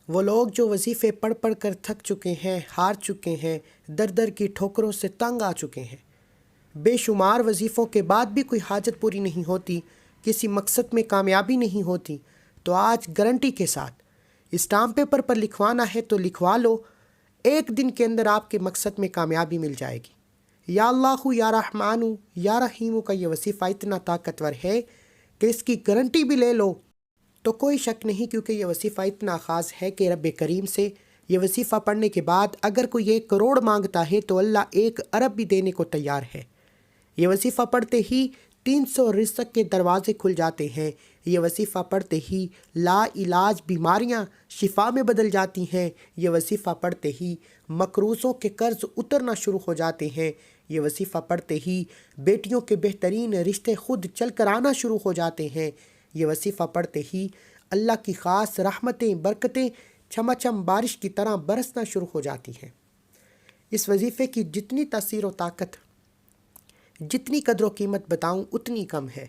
وہ لوگ جو وظیفے پڑھ پڑھ کر تھک چکے ہیں، ہار چکے ہیں، در در کی ٹھوکروں سے تنگ آ چکے ہیں، بے شمار وظیفوں کے بعد بھی کوئی حاجت پوری نہیں ہوتی، کسی مقصد میں کامیابی نہیں ہوتی، تو آج گارنٹی کے ساتھ اسٹامپ پیپر پر لکھوانا ہے تو لکھوا لو، ایک دن کے اندر آپ کے مقصد میں کامیابی مل جائے گی۔ یا اللہ یا رحمان یا رحیم کا یہ وظیفہ اتنا طاقتور ہے کہ اس کی گارنٹی بھی لے لو تو کوئی شک نہیں، کیونکہ یہ وظیفہ اتنا خاص ہے کہ رب کریم سے یہ وظیفہ پڑھنے کے بعد اگر کوئی 1 کروڑ مانگتا ہے تو اللہ 1 ارب بھی دینے کو تیار ہے۔ یہ وظیفہ پڑھتے ہی 300 رزق کے دروازے کھل جاتے ہیں۔ یہ وظیفہ پڑھتے ہی لا علاج بیماریاں شفا میں بدل جاتی ہیں۔ یہ وظیفہ پڑھتے ہی مقروضوں کے قرض اترنا شروع ہو جاتے ہیں۔ یہ وظیفہ پڑھتے ہی بیٹیوں کے بہترین رشتے خود چل کر آنا شروع ہو جاتے ہیں۔ یہ وظیفہ پڑھتے ہی اللہ کی خاص رحمتیں برکتیں چھماچھم بارش کی طرح برسنا شروع ہو جاتی ہیں۔ اس وظیفے کی جتنی تاثیر و طاقت، جتنی قدر و قیمت بتاؤں اتنی کم ہے۔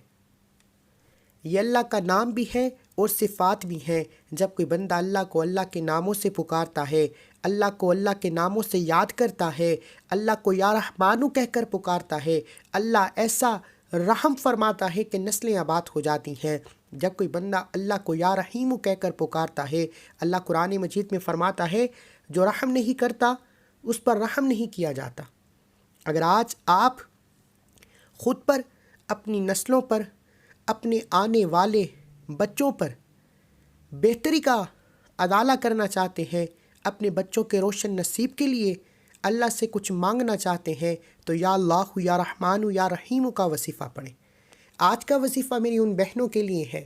یہ اللہ کا نام بھی ہے اور صفات بھی ہیں۔ جب کوئی بندہ اللہ کو اللہ کے ناموں سے پکارتا ہے، اللہ کو اللہ کے ناموں سے یاد کرتا ہے، اللہ کو یا رحمانو کہہ کر پکارتا ہے، اللہ ایسا رحم فرماتا ہے کہ نسلیں آباد ہو جاتی ہیں۔ جب کوئی بندہ اللہ کو یا رحیمو کہہ کر پکارتا ہے، اللہ قرآن مجید میں فرماتا ہے جو رحم نہیں کرتا اس پر رحم نہیں کیا جاتا۔ اگر آج آپ خود پر، اپنی نسلوں پر، اپنے آنے والے بچوں پر بہتری کا عدالہ کرنا چاہتے ہیں، اپنے بچوں کے روشن نصیب کے لیے اللہ سے کچھ مانگنا چاہتے ہیں تو یا اللہ یا رحمان یا رحیم کا وظیفہ پڑھیں۔ آج کا وظیفہ میری ان بہنوں کے لیے ہے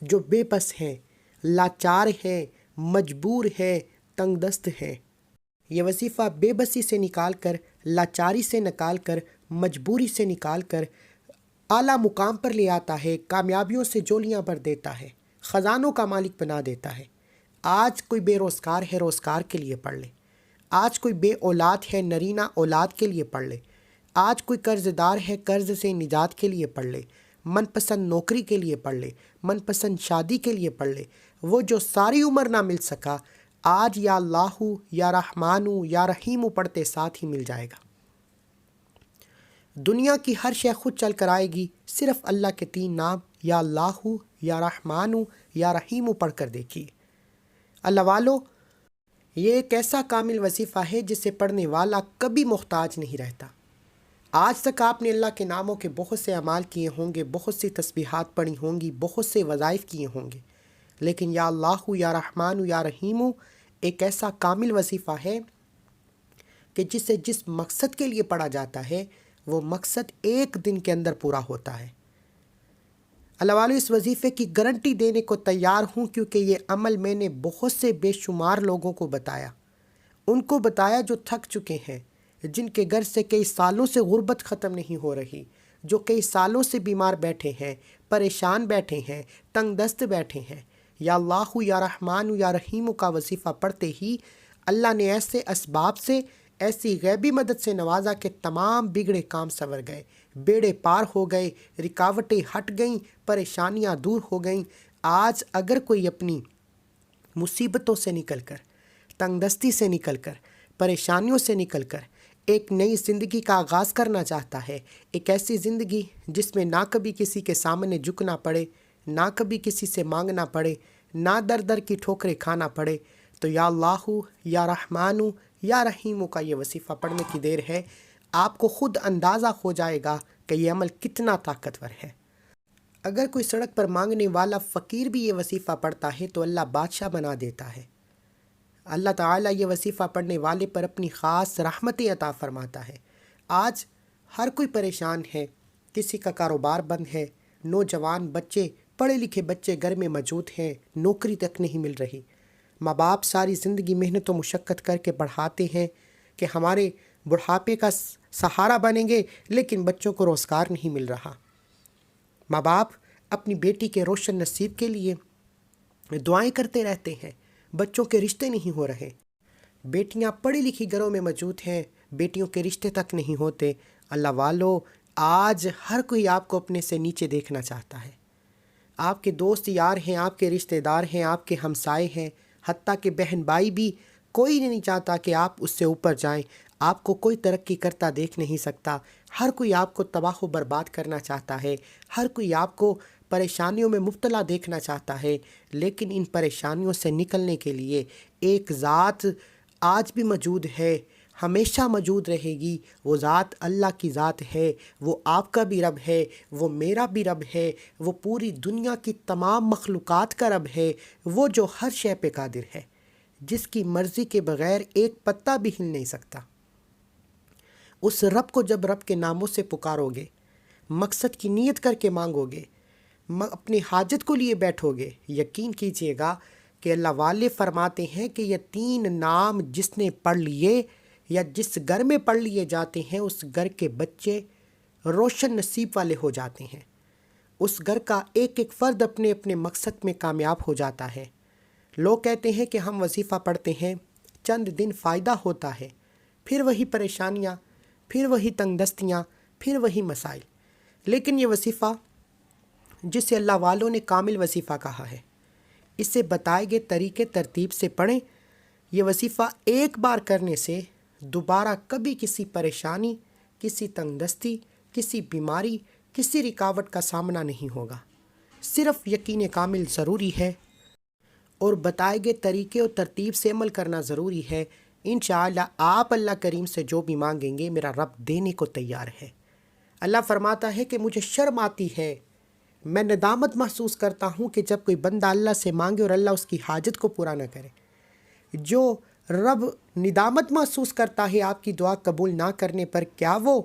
جو بے بس ہیں، لاچار ہیں، مجبور ہیں، تنگ دست ہیں۔ یہ وظیفہ بے بسی سے نکال کر، لاچاری سے نکال کر، مجبوری سے نکال کر اعلیٰ مقام پر لے آتا ہے، کامیابیوں سے جولیاں بھر دیتا ہے، خزانوں کا مالک بنا دیتا ہے۔ آج کوئی بے روزگار ہے، روزگار کے لیے پڑھ لے۔ آج کوئی بے اولاد ہے، نرینہ اولاد کے لیے پڑھ لے۔ آج کوئی قرض دار ہے، قرض سے نجات کے لیے پڑھ لے۔ من پسند نوکری کے لیے پڑھ لے، من پسند شادی کے لیے پڑھ لے۔ وہ جو ساری عمر نہ مل سکا، آج یا اللہ یا رحمان یا رحیم پڑھتے ساتھ ہی مل جائے گا۔ دنیا کی ہر شے خود چل کر آئے گی، صرف اللہ کے 3 نام یا اللہ یا رحمان یا رحیم پڑھ کر دیکھیے۔ اللہ والو، یہ ایک ایسا کامل وظیفہ ہے جسے پڑھنے والا کبھی محتاج نہیں رہتا۔ آج تک آپ نے اللہ کے ناموں کے بہت سے اعمال کیے ہوں گے، بہت سی تسبیحات پڑھی ہوں گی، بہت سے وظائف کیے ہوں گے، لیکن یا اللہ یا رحمان یا رحیم ایک ایسا کامل وظیفہ ہے کہ جسے جس مقصد کے لیے پڑھا جاتا ہے وہ مقصد ایک دن کے اندر پورا ہوتا ہے۔ اللہ والو، اس وظیفے کی گارنٹی دینے کو تیار ہوں، کیونکہ یہ عمل میں نے بہت سے بے شمار لوگوں کو بتایا، ان کو بتایا جو تھک چکے ہیں، جن کے گھر سے کئی سالوں سے غربت ختم نہیں ہو رہی، جو کئی سالوں سے بیمار بیٹھے ہیں، پریشان بیٹھے ہیں، تنگ دست بیٹھے ہیں۔ یا اللہ یا رحمان یا رحیم کا وظیفہ پڑھتے ہی اللہ نے ایسے اسباب سے، ایسی غیبی مدد سے نوازا کہ تمام بگڑے کام سنور گئے، بیڑے پار ہو گئے، رکاوٹیں ہٹ گئیں، پریشانیاں دور ہو گئیں۔ آج اگر کوئی اپنی مصیبتوں سے نکل کر، تنگ دستی سے نکل کر، پریشانیوں سے نکل کر ایک نئی زندگی کا آغاز کرنا چاہتا ہے، ایک ایسی زندگی جس میں نہ کبھی کسی کے سامنے جھکنا پڑے، نہ کبھی کسی سے مانگنا پڑے، نہ در در کی ٹھوکریں کھانا پڑے، تو یا اللہ یا رحمان یا رحیم کا یہ وظیفہ پڑھنے کی دیر ہے۔ آپ کو خود اندازہ ہو جائے گا کہ یہ عمل کتنا طاقتور ہے۔ اگر کوئی سڑک پر مانگنے والا فقیر بھی یہ وظیفہ پڑھتا ہے تو اللہ بادشاہ بنا دیتا ہے۔ اللہ تعالیٰ یہ وظیفہ پڑھنے والے پر اپنی خاص رحمتیں عطا فرماتا ہے۔ آج ہر کوئی پریشان ہے، کسی کا کاروبار بند ہے، نوجوان بچے، پڑھے لکھے بچے گھر میں موجود ہیں، نوکری تک نہیں مل رہی۔ ماں باپ ساری زندگی محنت و مشقت کر کے پڑھاتے ہیں کہ ہمارے بڑھاپے کا سہارا بنیں گے، لیکن بچوں کو روزگار نہیں مل رہا۔ ماں باپ اپنی بیٹی کے روشن نصیب کے لیے دعائیں کرتے رہتے ہیں، بچوں کے رشتے نہیں ہو رہے۔ بیٹیاں پڑھی لکھی گھروں میں موجود ہیں، بیٹیوں کے رشتے تک نہیں ہوتے۔ اللہ والو، آج ہر کوئی آپ کو اپنے سے نیچے دیکھنا چاہتا ہے۔ آپ کے دوست یار ہیں، آپ کے رشتے دار ہیں، آپ کے ہمسائے ہیں، حتیٰ کہ بہن بھائی بھی کوئی نہیں چاہتا کہ آپ اس سے اوپر جائیں. آپ کو کوئی ترقی کرتا دیکھ نہیں سکتا. ہر کوئی آپ کو تباہ و برباد کرنا چاہتا ہے. ہر کوئی آپ کو پریشانیوں میں مبتلا دیکھنا چاہتا ہے. لیکن ان پریشانیوں سے نکلنے کے لیے ایک ذات آج بھی موجود ہے، ہمیشہ موجود رہے گی. وہ ذات اللہ کی ذات ہے. وہ آپ کا بھی رب ہے، وہ میرا بھی رب ہے، وہ پوری دنیا کی تمام مخلوقات کا رب ہے. وہ جو ہر شے پہ قادر ہے، جس کی مرضی کے بغیر ایک پتا بھی ہل نہیں سکتا. اس رب کو جب رب کے ناموں سے پکارو گے، مقصد کی نیت کر کے مانگو گے، اپنی حاجت کو لیے بیٹھو گے، یقین کیجئے گا کہ اللہ والے فرماتے ہیں کہ یہ 3 نام جس نے پڑھ لیے یا جس گھر میں پڑھ لیے جاتے ہیں، اس گھر کے بچے روشن نصیب والے ہو جاتے ہیں. اس گھر کا ایک ایک فرد اپنے اپنے مقصد میں کامیاب ہو جاتا ہے. لوگ کہتے ہیں کہ ہم وظیفہ پڑھتے ہیں، چند دن فائدہ ہوتا ہے، پھر وہی پریشانیاں، پھر وہی تنگ دستیاں، پھر وہی مسائل. لیکن یہ وظیفہ جسے اللہ والوں نے کامل وظیفہ کہا ہے، اسے بتائے گئے طریقے ترتیب سے پڑھیں. یہ وظیفہ ایک بار کرنے سے دوبارہ کبھی کسی پریشانی، کسی تنگ دستی، کسی بیماری، کسی رکاوٹ کا سامنا نہیں ہوگا. صرف یقین کامل ضروری ہے اور بتائے گئے طریقے اور ترتیب سے عمل کرنا ضروری ہے. انشاءاللہ آپ اللہ کریم سے جو بھی مانگیں گے میرا رب دینے کو تیار ہے. اللہ فرماتا ہے کہ مجھے شرم آتی ہے، میں ندامت محسوس کرتا ہوں کہ جب کوئی بندہ اللہ سے مانگے اور اللہ اس کی حاجت کو پورا نہ کرے. جو رب ندامت محسوس کرتا ہے آپ کی دعا قبول نہ کرنے پر، کیا وہ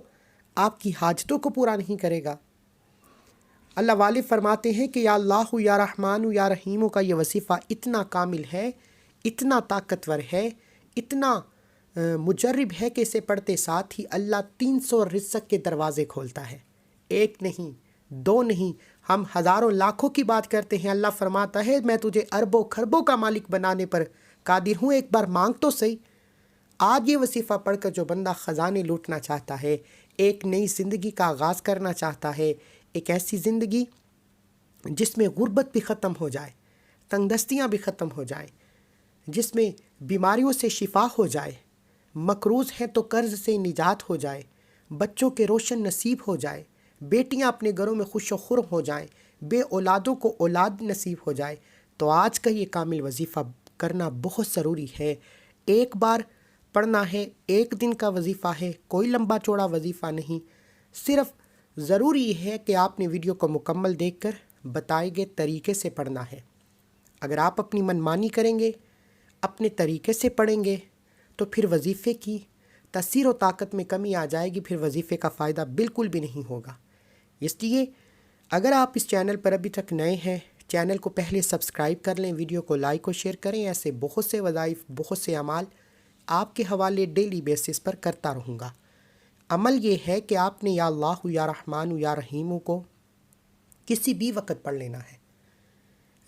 آپ کی حاجتوں کو پورا نہیں کرے گا؟ اللہ والے فرماتے ہیں کہ یا اللہ یا رحمان یا رحیم کا یہ وظیفہ اتنا کامل ہے، اتنا طاقتور ہے، اتنا مجرب ہے کہ اسے پڑھتے ساتھ ہی اللہ 300 رزق کے دروازے کھولتا ہے. ایک نہیں، 2 نہیں، ہم ہزاروں لاکھوں کی بات کرتے ہیں. اللہ فرماتا ہے میں تجھے اربوں خربوں کا مالک بنانے پر قادر ہوں، ایک بار مانگ تو صحیح. آج یہ وظیفہ پڑھ کر جو بندہ خزانے لوٹنا چاہتا ہے، ایک نئی زندگی کا آغاز کرنا چاہتا ہے، ایک ایسی زندگی جس میں غربت بھی ختم ہو جائے، تنگ دستیاں بھی ختم ہو جائیں، جس میں بیماریوں سے شفا ہو جائے، مقروض ہیں تو قرض سے نجات ہو جائے، بچوں کے روشن نصیب ہو جائے، بیٹیاں اپنے گھروں میں خوش و خرم ہو جائیں، بے اولادوں کو اولاد نصیب ہو جائے، تو آج کا یہ کامل وظیفہ کرنا بہت ضروری ہے. ایک بار پڑھنا ہے، ایک دن کا وظیفہ ہے، کوئی لمبا چوڑا وظیفہ نہیں. صرف ضروری یہ ہے کہ آپ نے ویڈیو کو مکمل دیکھ کر بتائے گئے طریقے سے پڑھنا ہے. اگر آپ اپنی منمانی کریں گے، اپنے طریقے سے پڑھیں گے، تو پھر وظیفے کی تاثیر و طاقت میں کمی آ جائے گی، پھر وظیفے کا فائدہ بالکل بھی نہیں ہوگا. اس لیے اگر آپ اس چینل پر ابھی تک نئے ہیں، چینل کو پہلے سبسکرائب کر لیں، ویڈیو کو لائک اور شیئر کریں. ایسے بہت سے وظائف، بہت سے اعمال آپ کے حوالے ڈیلی بیسس پر کرتا رہوں گا. عمل یہ ہے کہ آپ نے یا اللہ یا رحمان یا رحیم کو کسی بھی وقت پڑھ لینا ہے.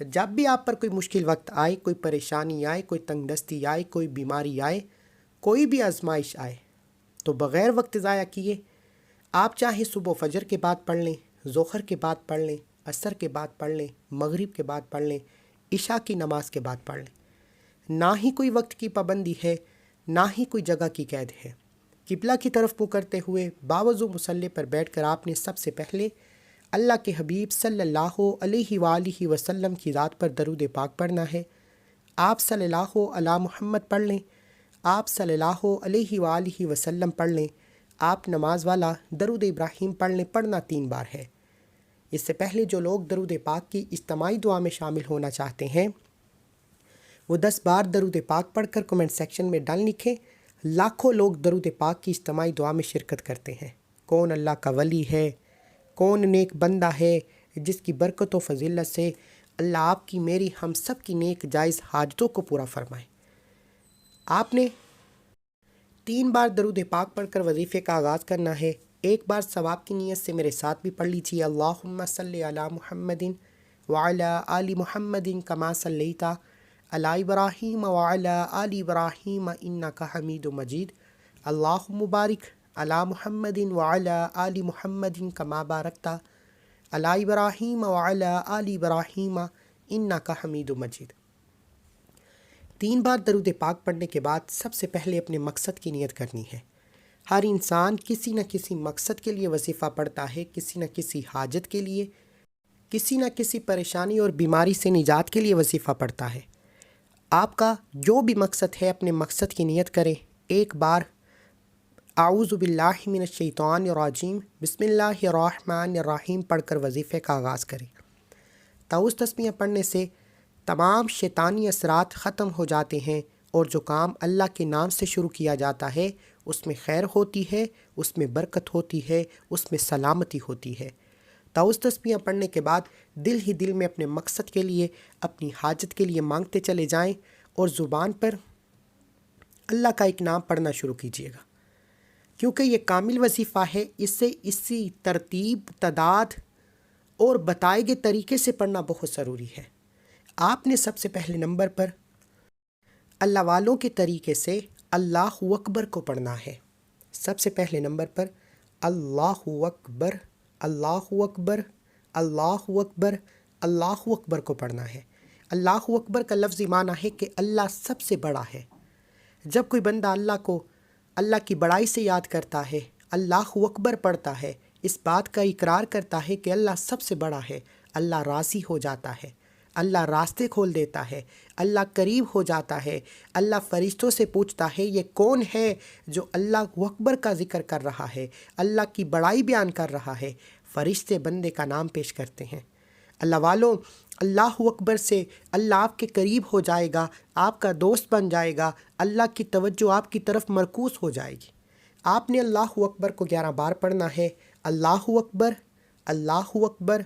جب بھی آپ پر کوئی مشکل وقت آئے، کوئی پریشانی آئے، کوئی تنگ دستی آئے، کوئی بیماری آئے، کوئی بھی آزمائش آئے، تو بغیر وقت ضائع کیے آپ چاہے صبح فجر کے بعد پڑھ لیں، ظہر کے بعد پڑھ لیں، عصر کے بعد پڑھ لیں، مغرب کے بعد پڑھ لیں، عشاء کی نماز کے بعد پڑھ لیں. نہ ہی کوئی وقت کی پابندی ہے، نہ ہی کوئی جگہ کی قید ہے. قبلہ کی طرف منہ کرتے ہوئے باوضو مصلی پر بیٹھ کر آپ نے سب سے پہلے اللہ کے حبیب صلی اللہ علیہ وآلہ وسلم کی ذات پر درود پاک پڑھنا ہے. آپ صلی اللہ علی محمد پڑھ لیں، آپ صلی اللہ علیہ وآلہ وسلم پڑھ لیں، آپ نماز والا درود ابراہیم پڑھ لیں. پڑھنا 3 بار ہے. اس سے پہلے جو لوگ درود پاک کی اجتماعی دعا میں شامل ہونا چاہتے ہیں، وہ 10 بار درود پاک پڑھ کر کمنٹ سیکشن میں ڈال لکھیں. لاکھوں لوگ درود پاک کی اجتماعی دعا میں شرکت کرتے ہیں. کون اللہ کا ولی ہے، کون نیک بندہ ہے جس کی برکت و فضیلت سے اللہ آپ کی، میری، ہم سب کی نیک جائز حاجتوں کو پورا فرمائے. آپ نے 3 بار درود پاک پڑھ کر وظیفے کا آغاز کرنا ہے. ایک بار ثواب کی نیت سے میرے ساتھ بھی پڑھ لیجیے. اللہم صلی علی محمد وعلی آل محمد کما صلیت علی ابراہیم وعلی آل ابراہیم انک حمید مجید. اللہم بارک علی محمد وعلی آل محمد کما بارکت علی ابراہیم وعلی آل ابراہیم انک حمید مجید. 3 بار درود پاک پڑھنے کے بعد سب سے پہلے اپنے مقصد کی نیت کرنی ہے۔ ہر انسان کسی نہ کسی مقصد کے لیے وظیفہ پڑھتا ہے، کسی نہ کسی حاجت کے لیے، کسی نہ کسی پریشانی اور بیماری سے نجات کے لیے وظیفہ پڑھتا ہے۔ آپ کا جو بھی مقصد ہے اپنے مقصد کی نیت کریں۔ ایک بار اعوذ باللہ من الشیطان الرجیم بسم اللہ الرحمن الرحیم پڑھ کر وظیفے کا آغاز کریں۔ تعوذ تسمیہ پڑھنے سے تمام شیطانی اثرات ختم ہو جاتے ہیں اور جو کام اللہ کے نام سے شروع کیا جاتا ہے اس میں خیر ہوتی ہے، اس میں برکت ہوتی ہے، اس میں سلامتی ہوتی ہے۔ تعوذ تسمیہ پڑھنے کے بعد دل ہی دل میں اپنے مقصد کے لیے، اپنی حاجت کے لیے مانگتے چلے جائیں اور زبان پر اللہ کا ایک نام پڑھنا شروع کیجیے گا، کیونکہ یہ کامل وظیفہ ہے۔ اسے اسی ترتیب، تعداد اور بتائے گئے طریقے سے پڑھنا بہت ضروری ہے۔ آپ نے سب سے پہلے نمبر پر اللہ والوں کے طریقے سے اللہ اکبر کو پڑھنا ہے۔ سب سے پہلے نمبر پر اللہ اکبر، اللہ اکبر، اللہ اکبر، اللہ اکبر کو پڑھنا ہے۔ اللہ اکبر کا لفظی معنی ہے کہ اللہ سب سے بڑا ہے۔ جب کوئی بندہ اللہ کی بڑائی سے یاد کرتا ہے، اللہ اکبر پڑھتا ہے، اس بات کا اقرار کرتا ہے کہ اللہ سب سے بڑا ہے، اللہ راضی ہو جاتا ہے، اللہ راستے کھول دیتا ہے، اللہ قریب ہو جاتا ہے۔ اللہ فرشتوں سے پوچھتا ہے یہ کون ہے جو اللہ اکبر کا ذکر کر رہا ہے، اللہ کی بڑائی بیان کر رہا ہے۔ فرشتے بندے کا نام پیش کرتے ہیں۔ اللہ والوں، اللہ اکبر سے اللہ آپ کے قریب ہو جائے گا، آپ کا دوست بن جائے گا، اللہ کی توجہ آپ کی طرف مرکوز ہو جائے گی۔ آپ نے اللہ اکبر کو 11 بار پڑھنا ہے۔ اللہ اکبر، اللہ اکبر،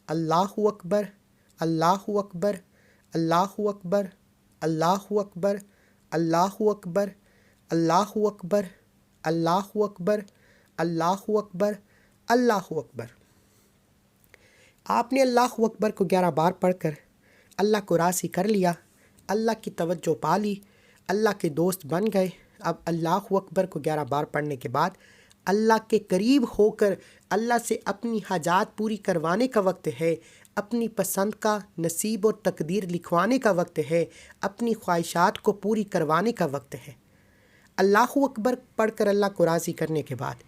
اللہ اکبر، اللہ اکبر، اللہ اکبر، اللہ اکبر، اللہ اکبر، اللہ اکبر، اللہ اکبر، اللہ اکبر، اللہ اکبر۔ آپ نے اللہ اکبر کو 11 بار پڑھ کر اللہ کو راضی کر لیا، اللہ کی توجہ پا لی، اللہ کے دوست بن گئے۔ اب اللہ اکبر کو 11 بار پڑھنے کے بعد اللہ کے قریب ہو کر اللہ سے اپنی حاجات پوری کروانے کا وقت ہے، اپنی پسند کا نصیب اور تقدیر لکھوانے کا وقت ہے، اپنی خواہشات کو پوری کروانے کا وقت ہے۔ اللہ اکبر پڑھ کر اللہ کو راضی کرنے کے بعد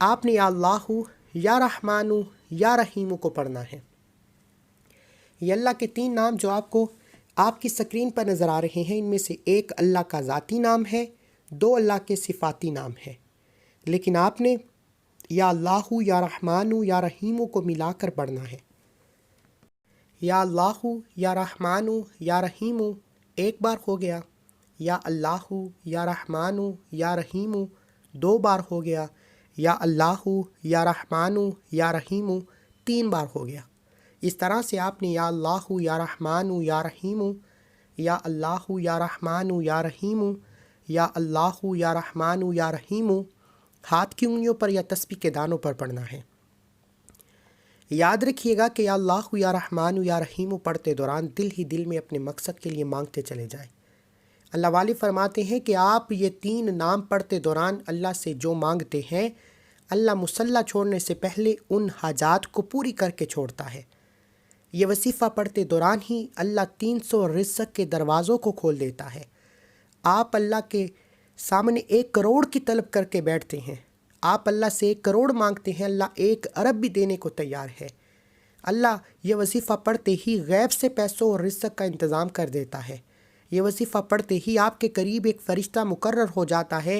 آپ نے یا اللہ، یا رحمان، یا رحیم کو پڑھنا ہے۔ یہ اللہ کے 3 نام جو آپ کی سکرین پر نظر آ رہے ہیں، ان میں سے ایک اللہ کا ذاتی نام ہے، 2 اللہ کے صفاتی نام ہے، لیکن آپ نے یا اللہ، یا رحمان، یا رحیم کو ملا کر پڑھنا ہے۔ یا اللہ، یا رحمان، یا رحیم ایک بار ہو گیا، یا اللہ، یا رحمان، یا رحیم 2 بار ہو گیا، یا اللہ، یا رحمان، یا رحیم 3 بار ہو گیا۔ اس طرح سے آپ نے یا اللہ، یا رحمان، یا رحیم، یا اللہ، یا رحمان، یا رحیم، یا اللہ، یا رحمان، یا رحیم ہاتھ کی انگلیوں پر یا تسبیح کے دانوں پر پڑھنا ہے۔ یاد رکھیے گا کہ یا اللہ، یا رحمان، یا رحیم پڑھتے دوران دل ہی دل میں اپنے مقصد کے لیے مانگتے چلے جائیں۔ اللہ والے فرماتے ہیں کہ آپ یہ 3 نام پڑھتے دوران اللہ سے جو مانگتے ہیں، اللہ مصلی چھوڑنے سے پہلے ان حاجات کو پوری کر کے چھوڑتا ہے۔ یہ وظیفہ پڑھتے دوران ہی اللہ 300 رزق کے دروازوں کو کھول دیتا ہے۔ آپ اللہ کے سامنے 1 کروڑ کی طلب کر کے بیٹھتے ہیں، آپ اللہ سے 1 کروڑ مانگتے ہیں، اللہ 1 ارب بھی دینے کو تیار ہے۔ اللہ یہ وظیفہ پڑھتے ہی غیب سے پیسوں اور رزق کا انتظام کر دیتا ہے۔ یہ وظیفہ پڑھتے ہی آپ کے قریب ایک فرشتہ مقرر ہو جاتا ہے۔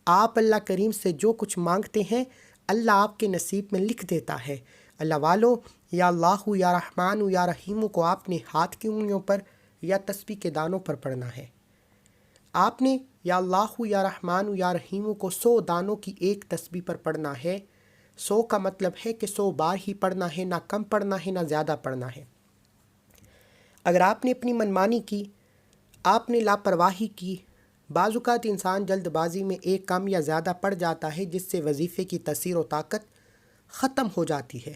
آپ اللہ کریم سے جو کچھ مانگتے ہیں اللہ آپ کے نصیب میں لکھ دیتا ہے۔ اللہ والو، یا اللہ، یا رحمان، یا رحیم کو آپ نے ہاتھ کی انگلیوں پر یا تسبیح کے دانوں پر پڑھنا ہے۔ آپ نے یا اللہ، یا رحمان، یا رحیم کو 100 دانوں کی ایک تسبیح پر پڑھنا ہے۔ 100 کا مطلب ہے کہ 100 بار ہی پڑھنا ہے، نہ کم پڑھنا ہے نہ زیادہ پڑھنا ہے۔ اگر آپ نے اپنی منمانی کی، آپ نے لاپرواہی کی، بعض اوقات انسان جلد بازی میں ایک کم یا زیادہ پڑھ جاتا ہے جس سے وظیفے کی تاثیر و طاقت ختم ہو جاتی ہے۔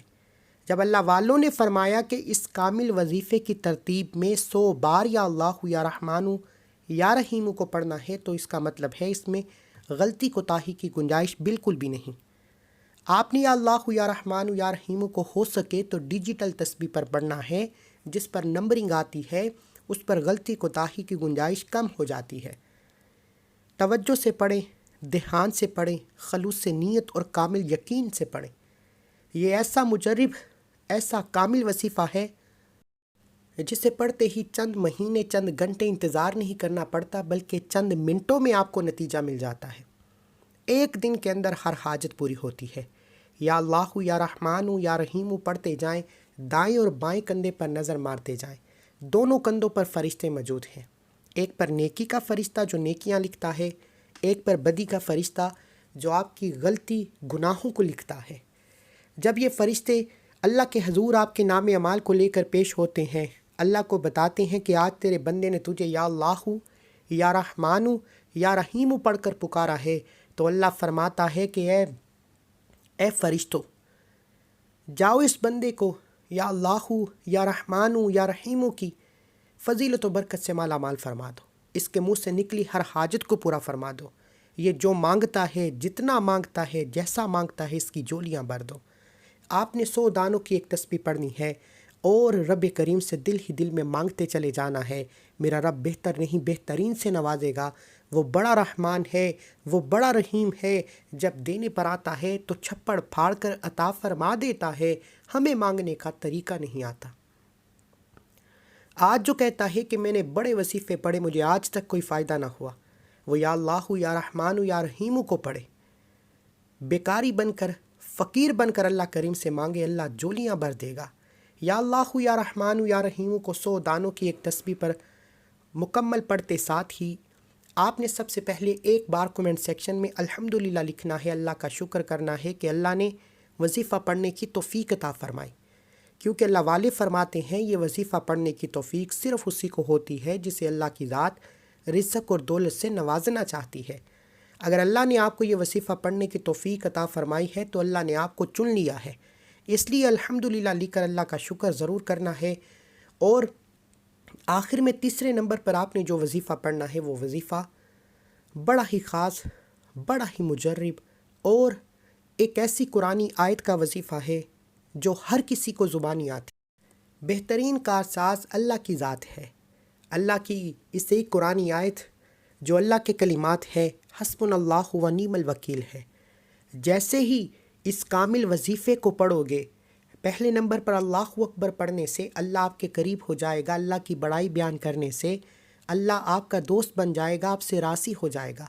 جب اللہ والوں نے فرمایا کہ اس کامل وظیفے کی ترتیب میں 100 بار یا اللہ، یا رحمان، یا رحیم کو پڑھنا ہے تو اس کا مطلب ہے اس میں غلطی کوتاہی کی گنجائش بالکل بھی نہیں۔ آپ نے یا اللہ، یا رحمان، یا رحیم کو ہو سکے تو ڈیجیٹل تسبیح پر پڑھنا ہے، جس پر نمبرنگ آتی ہے اس پر غلطی کوتاہی کی گنجائش کم ہو جاتی ہے۔ توجہ سے پڑھیں، دھیان سے پڑھیں، خلوص سے نیت اور کامل یقین سے پڑھیں۔ یہ ایسا مجرب، ایسا کامل وظیفہ ہے جسے پڑھتے ہی چند مہینے، چند گھنٹے انتظار نہیں کرنا پڑتا، بلکہ چند منٹوں میں آپ کو نتیجہ مل جاتا ہے۔ ایک دن کے اندر ہر حاجت پوری ہوتی ہے۔ یا اللہ یا رحمان یا رحیم پڑھتے جائیں، دائیں اور بائیں کندھے پر نظر مارتے جائیں۔ دونوں کندھوں پر فرشتے موجود ہیں، ایک پر نیکی کا فرشتہ جو نیکیاں لکھتا ہے، ایک پر بدی کا فرشتہ جو آپ کی غلطی گناہوں کو لکھتا ہے۔ جب یہ فرشتے اللہ کے حضور آپ کے نام اعمال کو لے کر پیش ہوتے ہیں، اللہ کو بتاتے ہیں کہ آج تیرے بندے نے تجھے یا اللہ یا رحمان یا رحیم پڑھ کر پکارا ہے، تو اللہ فرماتا ہے کہ اے فرشتوں، جاؤ اس بندے کو یا اللہ یا رحمان یا رحیم کی فضیلت و برکت سے مالا مال فرما دو، اس کے منہ سے نکلی ہر حاجت کو پورا فرما دو۔ یہ جو مانگتا ہے، جتنا مانگتا ہے، جیسا مانگتا ہے، اس کی جولیاں بھر دو۔ آپ نے 100 دانوں کی ایک تسبیح پڑھنی ہے اور رب کریم سے دل ہی دل میں مانگتے چلے جانا ہے۔ میرا رب بہتر نہیں بہترین سے نوازے گا، وہ بڑا رحمان ہے، وہ بڑا رحیم ہے، جب دینے پر آتا ہے تو چھپڑ پھاڑ کر عطا فرما دیتا ہے، ہمیں مانگنے کا طریقہ نہیں آتا۔ آج جو کہتا ہے کہ میں نے بڑے وظیفے پڑھے، مجھے آج تک کوئی فائدہ نہ ہوا، وہ یا اللہ یا رحمان یا رحیم کو پڑھے، بیکاری بن کر، فقیر بن کر اللہ کریم سے مانگے، اللہ جولیاں بھر دے گا۔ یا اللہ یا رحمان یا رحیم کو 100 دانوں کی ایک تسبیح پر مکمل پڑھتے ساتھ ہی آپ نے سب سے پہلے ایک بار کومنٹ سیکشن میں الحمدللہ لکھنا ہے، اللہ کا شکر کرنا ہے کہ اللہ نے وظیفہ پڑھنے کی توفیق عطا فرمائی، کیونکہ اللہ والے فرماتے ہیں یہ وظیفہ پڑھنے کی توفیق صرف اسی کو ہوتی ہے جسے اللہ کی ذات رزق اور دولت سے نوازنا چاہتی ہے۔ اگر اللہ نے آپ کو یہ وظیفہ پڑھنے کی توفیق عطا فرمائی ہے تو اللہ نے آپ کو چن لیا ہے، اس لیے الحمدللہ لکھ کر اللہ کا شکر ضرور کرنا ہے۔ اور آخر میں تیسرے نمبر پر آپ نے جو وظیفہ پڑھنا ہے وہ وظیفہ بڑا ہی خاص، بڑا ہی مجرب اور ایک ایسی قرآنی آیت کا وظیفہ ہے جو ہر کسی کو زبانی آتی۔ بہترین کارساز اللہ کی ذات ہے۔ اللہ کی اس ایک قرآنی آیت جو اللہ کے کلمات ہے، حسبنا اللہ و نعم الوکیل ہے۔ جیسے ہی اس کامل وظیفے کو پڑھو گے، پہلے نمبر پر اللہ اکبر پڑھنے سے اللہ آپ کے قریب ہو جائے گا، اللہ کی بڑائی بیان کرنے سے اللہ آپ کا دوست بن جائے گا، آپ سے راضی ہو جائے گا۔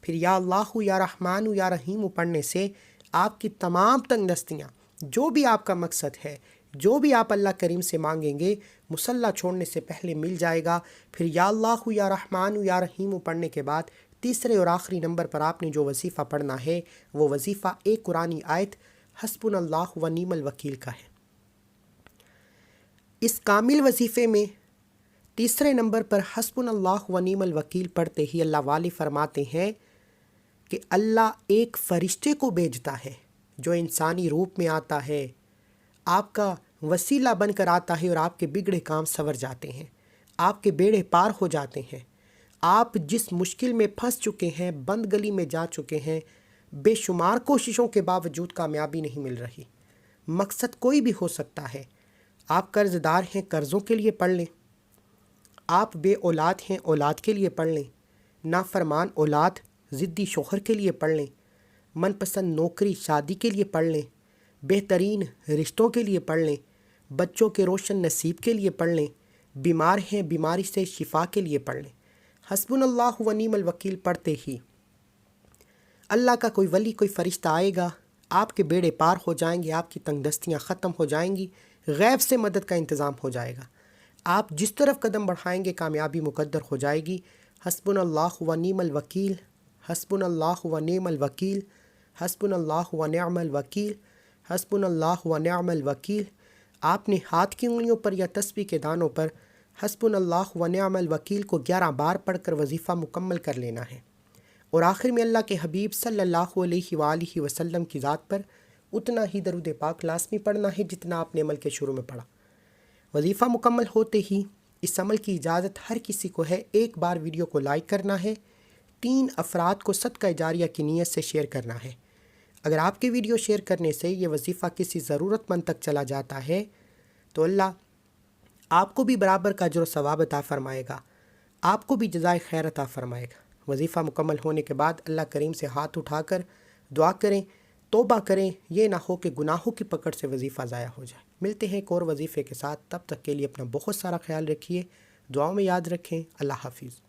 پھر یا اللہ یا رحمان یا رحیم پڑھنے سے آپ کی تمام تنگ دستیاں، جو بھی آپ کا مقصد ہے، جو بھی آپ اللہ کریم سے مانگیں گے، مصلی چھوڑنے سے پہلے مل جائے گا۔ پھر یا اللہ یا رحمان یا رحیم پڑھنے کے بعد تیسرے اور آخری نمبر پر آپ نے جو وظیفہ پڑھنا ہے وہ وظیفہ ایک قرآنی آیت حسبنا اللہ و نعم الوکیل کا ہے۔ اس کامل وظیفے میں تیسرے نمبر پر حسبنا اللہ و نعم الوکیل پڑھتے ہی اللہ والے فرماتے ہیں کہ اللہ ایک فرشتے کو بھیجتا ہے جو انسانی روپ میں آتا ہے، آپ کا وسیلہ بن کر آتا ہے اور آپ کے بگڑے کام سنور جاتے ہیں، آپ کے بیڑے پار ہو جاتے ہیں۔ آپ جس مشکل میں پھنس چکے ہیں، بند گلی میں جا چکے ہیں، بے شمار کوششوں کے باوجود کامیابی نہیں مل رہی، مقصد کوئی بھی ہو سکتا ہے۔ آپ قرض دار ہیں، قرضوں کے لیے پڑھ لیں۔ آپ بے اولاد ہیں، اولاد کے لیے پڑھ لیں۔ نافرمان اولاد، ضدی شوہر کے لیے پڑھ لیں۔ من پسند نوکری، شادی کے لیے پڑھ لیں۔ بہترین رشتوں کے لیے پڑھ لیں۔ بچوں کے روشن نصیب کے لیے پڑھ لیں۔ بیمار ہیں، بیماری سے شفا کے لیے پڑھ لیں۔ حسبنا اللہ و نعم الوکیل پڑھتے ہی اللہ کا کوئی ولی، کوئی فرشتہ آئے گا، آپ کے بیڑے پار ہو جائیں گے، آپ کی تنگ دستیاں ختم ہو جائیں گی، غیب سے مدد کا انتظام ہو جائے گا۔ آپ جس طرف قدم بڑھائیں گے کامیابی مقدر ہو جائے گی۔ حسبنا اللہ و نعم الوکیل، حسبنا اللہ و نعم الوکیل، حسبنا اللہ و نعم الوکیل، حسبنا اللہ و نعم الوکیل۔ آپ نے ہاتھ کی انگلیوں پر یا تسبیح کے دانوں پر حسبنا اللہ و نعم الوکیل کو 11 بار پڑھ کر وظیفہ مکمل کر لینا ہے، اور آخر میں اللہ کے حبیب صلی اللہ علیہ وآلہ وسلم کی ذات پر اتنا ہی درود پاک لازمی پڑھنا ہے جتنا آپ نے عمل کے شروع میں پڑھا۔ وظیفہ مکمل ہوتے ہی اس عمل کی اجازت ہر کسی کو ہے، ایک بار ویڈیو کو لائک کرنا ہے، 3 افراد کو صدقہ جاریہ کی نیت سے شیئر کرنا ہے۔ اگر آپ کے ویڈیو شیئر کرنے سے یہ وظیفہ کسی ضرورت مند تک چلا جاتا ہے تو اللہ آپ کو بھی برابر کا اجر و ثواب عطا فرمائے گا، آپ کو بھی جزائے خیر عطا فرمائے گا۔ وظیفہ مکمل ہونے کے بعد اللہ کریم سے ہاتھ اٹھا کر دعا کریں، توبہ کریں، یہ نہ ہو کہ گناہوں کی پکڑ سے وظیفہ ضائع ہو جائے۔ ملتے ہیں ایک اور وظیفے کے ساتھ، تب تک کے لیے اپنا بہت سارا خیال رکھیے، دعاؤں میں یاد رکھیں۔ اللہ حافظ۔